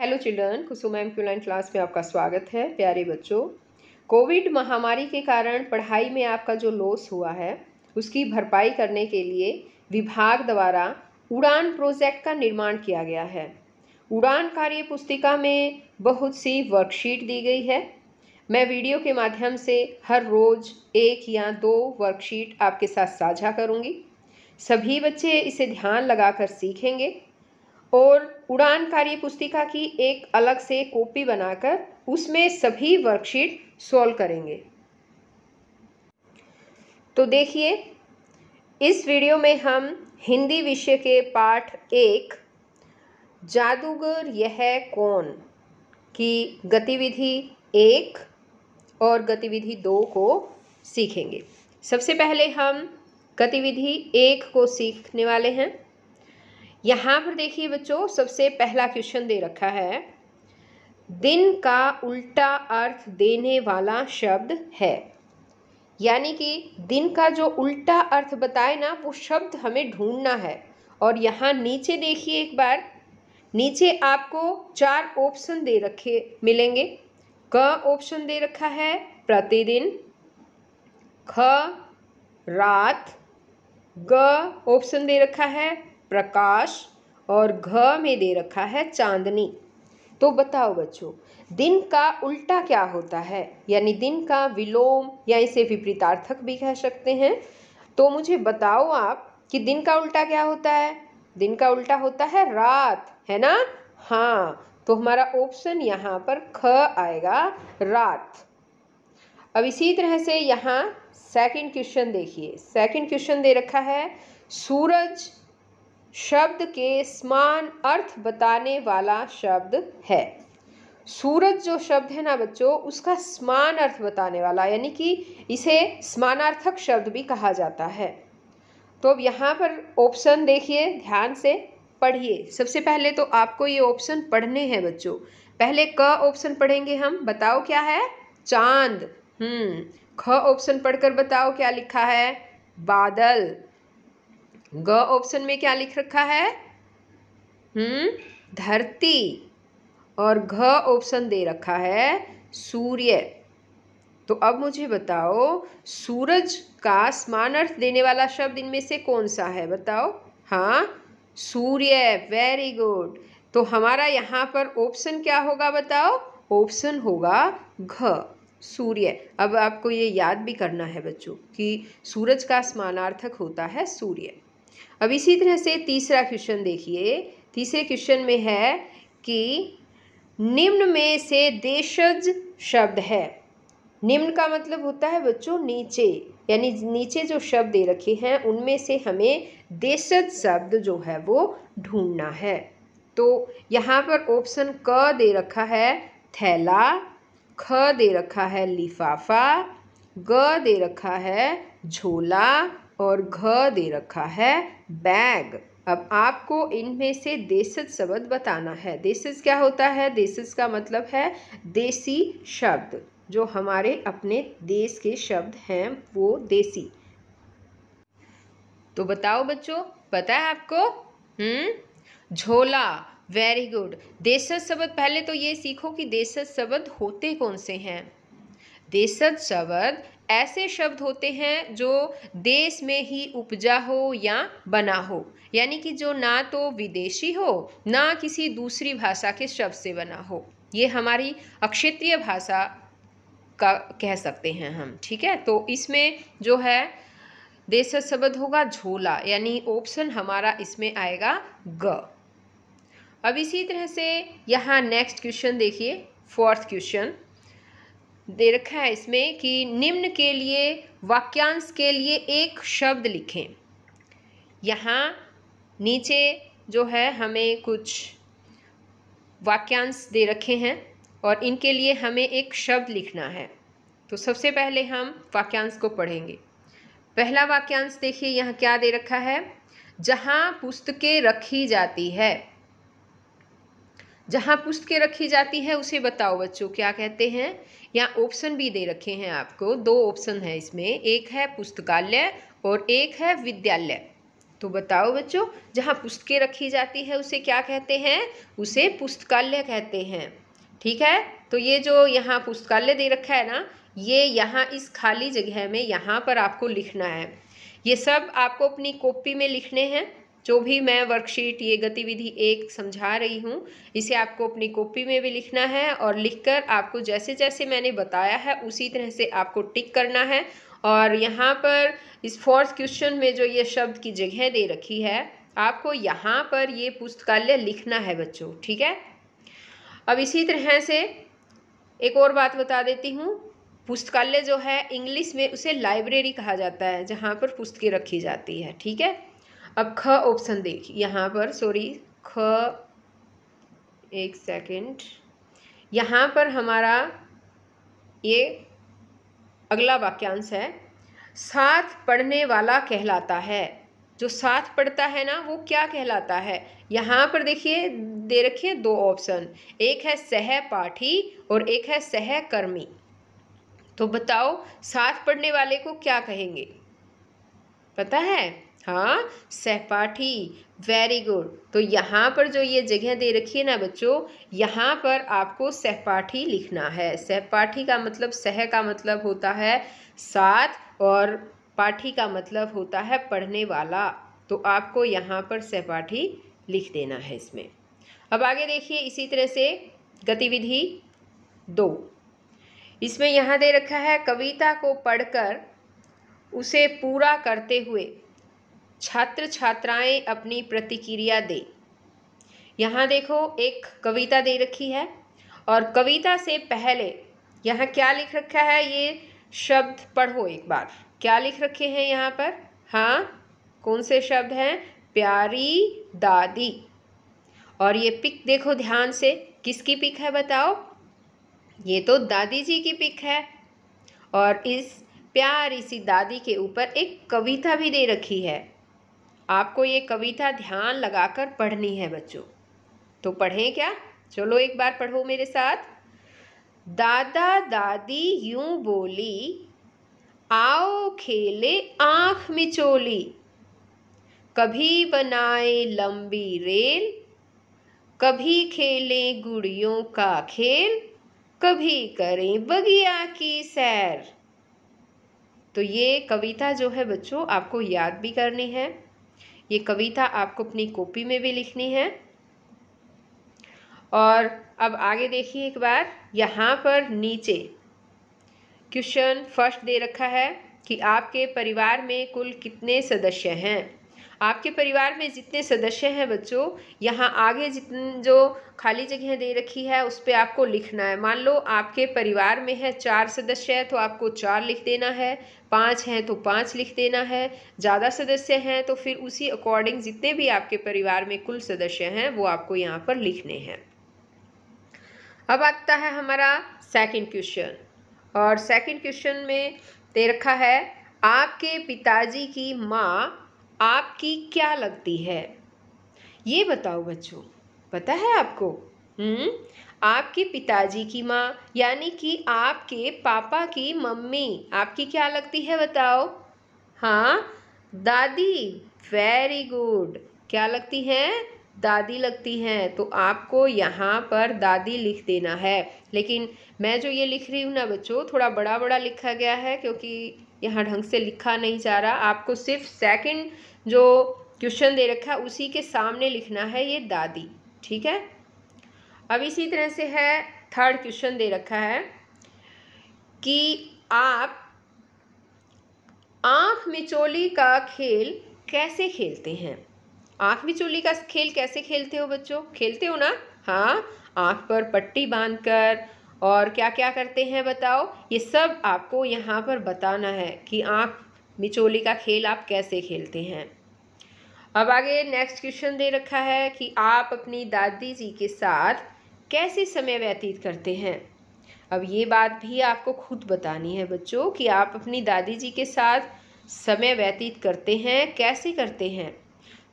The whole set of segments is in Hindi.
हेलो चिल्ड्रन, कुसुम ऑनलाइन क्लास में आपका स्वागत है। प्यारे बच्चों, कोविड महामारी के कारण पढ़ाई में आपका जो लॉस हुआ है उसकी भरपाई करने के लिए विभाग द्वारा उड़ान प्रोजेक्ट का निर्माण किया गया है। उड़ान कार्य पुस्तिका में बहुत सी वर्कशीट दी गई है। मैं वीडियो के माध्यम से हर रोज़ 1 या 2 वर्कशीट आपके साथ साझा करूँगी। सभी बच्चे इसे ध्यान लगाकर सीखेंगे और उड़ान कार्य पुस्तिका की एक अलग से कॉपी बनाकर उसमें सभी वर्कशीट सॉल्व करेंगे। तो देखिए, इस वीडियो में हम हिंदी विषय के पाठ 1 जादूगर यह कौन की गतिविधि 1 और गतिविधि 2 को सीखेंगे। सबसे पहले हम गतिविधि 1 को सीखने वाले हैं। यहाँ पर देखिए बच्चों, सबसे पहला क्वेश्चन दे रखा है, दिन का उल्टा अर्थ देने वाला शब्द है। यानी कि दिन का जो उल्टा अर्थ बताए ना, वो शब्द हमें ढूंढना है। और यहाँ नीचे देखिए, एक बार नीचे आपको 4 ऑप्शन दे रखे मिलेंगे। क ऑप्शन दे रखा है प्रतिदिन, ख रात, ग ऑप्शन दे रखा है प्रकाश और घ में दे रखा है चांदनी। तो बताओ बच्चों, दिन का उल्टा क्या होता है, यानी दिन का विलोम या इसे विपरीतार्थक भी कह सकते हैं। तो मुझे बताओ आप कि दिन का उल्टा क्या होता है। दिन का उल्टा होता है रात, है ना। हाँ, तो हमारा ऑप्शन यहाँ पर ख आएगा, रात। अब इसी तरह से यहाँ सेकंड क्वेश्चन देखिए। सेकंड क्वेश्चन दे रखा है, सूरज शब्द के समान अर्थ बताने वाला शब्द है। सूरज जो शब्द है ना बच्चों, उसका समान अर्थ बताने वाला, यानी कि इसे समानार्थक शब्द भी कहा जाता है। तो अब यहाँ पर ऑप्शन देखिए, ध्यान से पढ़िए। सबसे पहले तो आपको ये ऑप्शन पढ़ने हैं बच्चों। पहले क ऑप्शन पढ़ेंगे हम, बताओ क्या है, चांद। ख ऑप्शन पढ़कर बताओ क्या लिखा है, बादल। ग ऑप्शन में क्या लिख रखा है, धरती। और घ ऑप्शन दे रखा है सूर्य। तो अब मुझे बताओ, सूरज का समानार्थ देने वाला शब्द इनमें से कौन सा है, बताओ। हाँ, सूर्य, वेरी गुड। तो हमारा यहाँ पर ऑप्शन क्या होगा, बताओ। ऑप्शन होगा घ, सूर्य। अब आपको ये याद भी करना है बच्चों कि सूरज का समानार्थक होता है सूर्य। अब इसी तरह से तीसरा क्वेश्चन देखिए। तीसरे क्वेश्चन में है कि निम्न में से देशज शब्द है। निम्न का मतलब होता है बच्चों नीचे, यानी नीचे जो शब्द दे रखे हैं उनमें से हमें देशज शब्द जो है वो ढूंढना है। तो यहाँ पर ऑप्शन क दे रखा है थैला, ख दे रखा है लिफाफा, ग दे रखा है झोला और घ दे रखा है बैग। अब आपको इनमें से देशज शब्द बताना है। देशज क्या होता है, देशज का मतलब है देसी शब्द, जो हमारे अपने देश के शब्द हैं वो देसी। तो बताओ बच्चों, पता है आपको। झोला, वेरी गुड। देशज शब्द, पहले तो ये सीखो कि देशज शब्द होते कौन से हैं। देशज शब्द ऐसे शब्द होते हैं जो देश में ही उपजा हो या बना हो, यानी कि जो ना तो विदेशी हो ना किसी दूसरी भाषा के शब्द से बना हो। ये हमारी अक्षेत्रीय भाषा का कह सकते हैं हम, ठीक है। तो इसमें जो है देशज शब्द होगा झोला, यानी ऑप्शन हमारा इसमें आएगा ग। अब इसी तरह से यहाँ नेक्स्ट क्वेश्चन देखिए। फोर्थ क्वेश्चन दे रखा है इसमें कि निम्न के लिए वाक्यांश के लिए एक शब्द लिखें। यहाँ नीचे जो है हमें कुछ वाक्यांश दे रखे हैं और इनके लिए हमें एक शब्द लिखना है। तो सबसे पहले हम वाक्यांश को पढ़ेंगे। पहला वाक्यांश देखिए, यहाँ क्या दे रखा है, जहाँ पुस्तकें रखी जाती है। जहाँ पुस्तकें रखी जाती है उसे बताओ बच्चों क्या कहते हैं। यहाँ ऑप्शन भी दे रखे हैं आपको, 2 ऑप्शन है इसमें, एक है पुस्तकालय और एक है विद्यालय। तो बताओ बच्चों, जहाँ पुस्तकें रखी जाती है उसे क्या कहते हैं? उसे पुस्तकालय कहते हैं। ठीक है, तो ये जो यहाँ पुस्तकालय दे रखा है ना, ये यहाँ इस खाली जगह में यहाँ पर आपको लिखना है। ये सब आपको अपनी कॉपी में लिखने हैं। जो भी मैं वर्कशीट ये गतिविधि 1 समझा रही हूँ, इसे आपको अपनी कॉपी में भी लिखना है और लिखकर आपको जैसे जैसे मैंने बताया है उसी तरह से आपको टिक करना है। और यहाँ पर इस फोर्थ क्वेश्चन में जो ये शब्द की जगह दे रखी है, आपको यहाँ पर ये पुस्तकालय लिखना है बच्चों। ठीक है, अब इसी तरह से एक और बात बता देती हूँ। पुस्तकालय जो है इंग्लिश में उसे लाइब्रेरी कहा जाता है, जहाँ पर पुस्तकें रखी जाती है। ठीक है, अब ख ऑप्शन देखिए यहाँ पर, सॉरी ख, एक सेकंड, यहाँ पर हमारा ये अगला वाक्यांश है, साथ पढ़ने वाला कहलाता है। जो साथ पढ़ता है ना वो क्या कहलाता है? यहाँ पर देखिए दे रखिए 2 ऑप्शन, एक है सहपाठी और एक है सहकर्मी। तो बताओ साथ पढ़ने वाले को क्या कहेंगे? पता है? हाँ, सहपाठी। Very good. तो यहाँ पर जो ये जगह दे रखी है ना बच्चों, यहाँ पर आपको सहपाठी लिखना है। सहपाठी का मतलब, सह का मतलब होता है साथ और पाठी का मतलब होता है पढ़ने वाला। तो आपको यहाँ पर सहपाठी लिख देना है इसमें। अब आगे देखिए इसी तरह से गतिविधि 2, इसमें यहाँ दे रखा है, कविता को पढ़कर उसे पूरा करते हुए छात्र छात्राएं अपनी प्रतिक्रिया दें। यहाँ देखो एक कविता दे रखी है और कविता से पहले यहाँ क्या लिख रखा है, ये शब्द पढ़ो एक बार। क्या लिख रखे हैं यहाँ पर? हाँ, कौन से शब्द हैं? प्यारी दादी। और ये पिक देखो ध्यान से, किसकी पिक है बताओ? ये तो दादी जी की पिक है। और इस प्यारी सी दादी के ऊपर एक कविता भी दे रखी है। आपको ये कविता ध्यान लगाकर पढ़नी है बच्चों। तो पढ़ें क्या? चलो एक बार पढ़ो मेरे साथ। दादा दादी यूं बोली, आओ खेले आँख मिचोली, कभी बनाए लंबी रेल, कभी खेलें गुड़ियों का खेल, कभी करें बगिया की सैर। तो ये कविता जो है बच्चों आपको याद भी करनी है। ये कविता आपको अपनी कॉपी में भी लिखनी है। और अब आगे देखिए एक बार, यहाँ पर नीचे क्वेश्चन फर्स्ट दे रखा है कि आपके परिवार में कुल कितने सदस्य हैं। आपके परिवार में जितने सदस्य हैं बच्चों, यहाँ आगे जितने जो खाली जगह दे रखी है उस पर आपको लिखना है। मान लो आपके परिवार में है 4 सदस्य है तो आपको 4 लिख देना है, 5 हैं तो 5 लिख देना है, ज़्यादा सदस्य हैं तो फिर उसी अकॉर्डिंग जितने भी आपके परिवार में कुल सदस्य हैं वो आपको यहाँ पर लिखने हैं। अब आता है हमारा सेकंड क्वेश्चन, और सेकंड क्वेश्चन में दे रखा है, आपके पिताजी की माँ आपकी क्या लगती है? ये बताओ बच्चों, पता है आपको? आपके पिताजी की माँ यानी कि आपके पापा की मम्मी आपकी क्या लगती है बताओ? हाँ, दादी। Very good. क्या लगती हैं? दादी लगती हैं। तो आपको यहाँ पर दादी लिख देना है। लेकिन मैं जो ये लिख रही हूँ ना बच्चों, थोड़ा बड़ा बड़ा लिखा गया है क्योंकि यहाँ ढंग से लिखा नहीं जा रहा। आपको सिर्फ सेकंड जो क्वेश्चन दे रखा है उसी के सामने लिखना है ये दादी। ठीक है, अब इसी तरह से है, थर्ड क्वेश्चन दे रखा है कि आप आँख मिचोली का खेल कैसे खेलते हैं? आँख मिचोली का खेल कैसे खेलते हो बच्चों? खेलते हो ना? हाँ, आँख पर पट्टी बांधकर, और क्या क्या करते हैं बताओ? ये सब आपको यहाँ पर बताना है कि आँख मिचोली का खेल आप कैसे खेलते हैं। अब आगे नेक्स्ट क्वेश्चन दे रखा है कि आप अपनी दादी जी के साथ कैसे समय व्यतीत करते हैं। अब ये बात भी आपको खुद बतानी है बच्चों कि आप अपनी दादी जी के साथ समय व्यतीत करते हैं, कैसे करते हैं।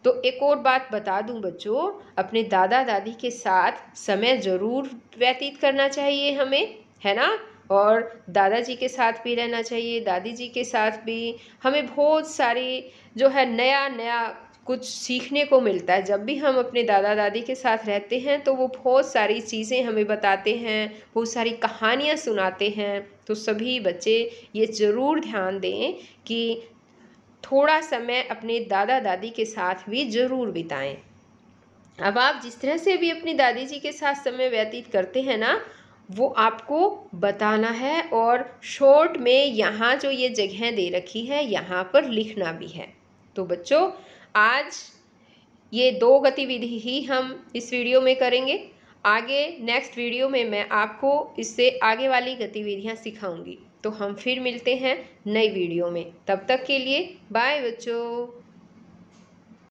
तो एक और बात बता दूं बच्चों, अपने दादा दादी के साथ समय ज़रूर व्यतीत करना चाहिए हमें, है ना? और दादाजी के साथ भी रहना चाहिए, दादी जी के साथ भी। हमें बहुत सारी जो है नया नया कुछ सीखने को मिलता है। जब भी हम अपने दादा दादी के साथ रहते हैं तो वो बहुत सारी चीज़ें हमें बताते हैं, बहुत सारी कहानियाँ सुनाते हैं। तो सभी बच्चे ये ज़रूर ध्यान दें कि थोड़ा समय अपने दादा दादी के साथ भी ज़रूर बिताएं। अब आप जिस तरह से भी अपनी दादी जी के साथ समय व्यतीत करते हैं ना, वो आपको बताना है और शॉर्ट में यहाँ जो ये जगह दे रखी है यहाँ पर लिखना भी है। तो बच्चों, आज ये 2 गतिविधि ही हम इस वीडियो में करेंगे। आगे नेक्स्ट वीडियो में मैं आपको इससे आगे वाली गतिविधियाँ सिखाऊंगी। तो हम फिर मिलते हैं नई वीडियो में। तब तक के लिए बाय बच्चों।